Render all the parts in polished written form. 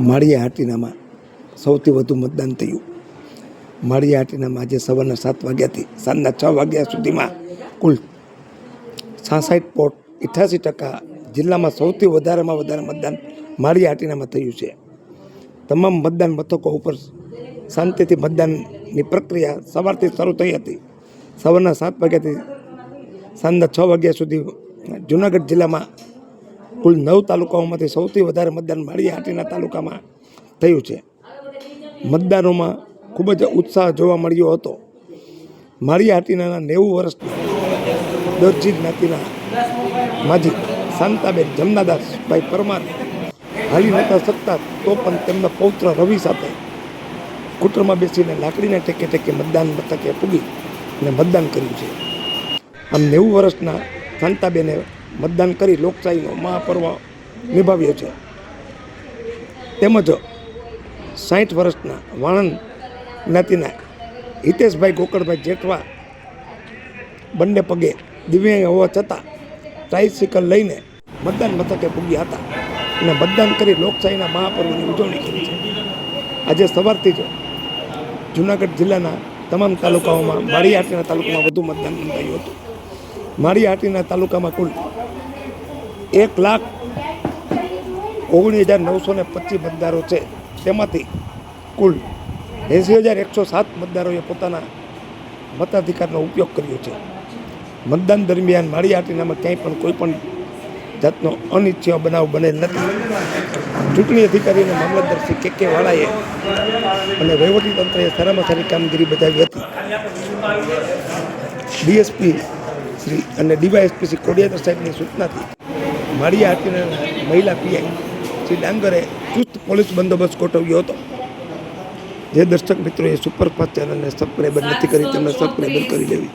માળિયા હાટીનામાં સૌથી વધુ મતદાન થયું. માળિયા હાટીનામાં આજે સવારના 7 વાગ્યાથી સાંજના 6 વાગ્યા સુધીમાં કુલ 66.88% જિલ્લામાં સૌથી વધારેમાં વધારે મતદાન માળિયા હાટીનામાં થયું છે. તમામ મતદાન મથકો ઉપર શાંતિથી મતદાનની પ્રક્રિયા સવારથી શરૂ થઈ હતી. સવારના 7 વાગ્યાથી સાંજના 6 વાગ્યા સુધી જૂનાગઢ જિલ્લામાં કુલ 9 તાલુકાઓમાંથી સૌથી વધારે મતદાન માળિયા હાટીના તાલુકામાં થયું છે. મતદારોમાં ખૂબ જ ઉત્સાહ જોવા મળ્યો હતો. માળિયા હાટીના 90 વર્ષના દરજી જ્ઞાતિના માજી શાંતાબેન જમનાદાસભાઈ પરમાર હાલી નહોતા શકતા તો પણ તેમના પૌત્ર રવિ સાથે સ્કૂટરમાં બેસીને લાકડીના ટેકે ટેકે મતદાન મથકે પૂગી અને મતદાન કર્યું છે. આમ 90 વર્ષના શાંતાબેને મતદાન કરી લોકશાહીનો મહાપર્વ નિભાવ્યો છે. તેમજ 60 વર્ષના વાણંદ જ્ઞાતિના હિતેશભાઈ ગોકળભાઈ જેઠવા બંને પગે દિવ્યાંગ હોવા છતાં ટ્રાઇસિકલ લઈને મતદાન મથકે પૂગ્યા હતા અને મતદાન કરી લોકશાહીના મહાપર્વની ઉજવણી કરી છે. આજે સવારથી જ જૂનાગઢ જિલ્લાના તમામ તાલુકાઓમાં માળિયા હાટીના તાલુકામાં વધુ મતદાન નોંધાયું હતું. માળિયા હાટીના તાલુકામાં કુલ 1,19,925 મતદારો છે. તેમાંથી કુલ 80,107 મતદારોએ પોતાના મતાધિકારનો ઉપયોગ કર્યો છે. મતદાન દરમિયાન માળિયા હાટીનામાં ક્યાંય પણ કોઈ પણ જાતનો અનિચ્છનીય બનાવ બનેલ નથી. ચૂંટણી અધિકારી અને મામલતદાર શ્રી કે વાળાએ અને વહીવટીતંત્રએ સારામાં સારી કામગીરી બજાવી હતી. ડીએસપી શ્રી અને ડીવાયએસપી શ્રી કોડિયાદર સાહેબની સૂચનાથી માળિયા હાટીના મહિલા પીઆઈ શ્રી ડાંગરે ચુસ્ત પોલીસ બંદોબસ્ત ગોઠવ્યો હતો. જે દર્શક મિત્રોએ સુપરફાસ્ટ ચેનલને સબસ્ક્રાઈબર નથી કરી તેમને સબસ્ક્રાઈબર કરી લેવી.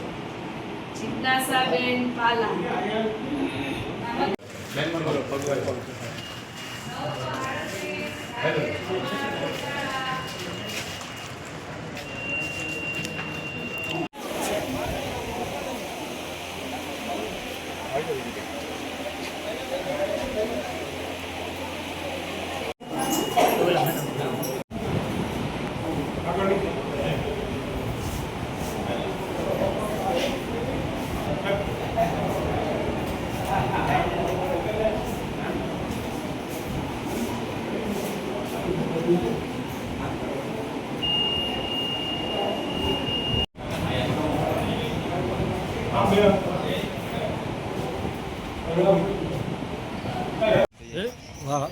વાહ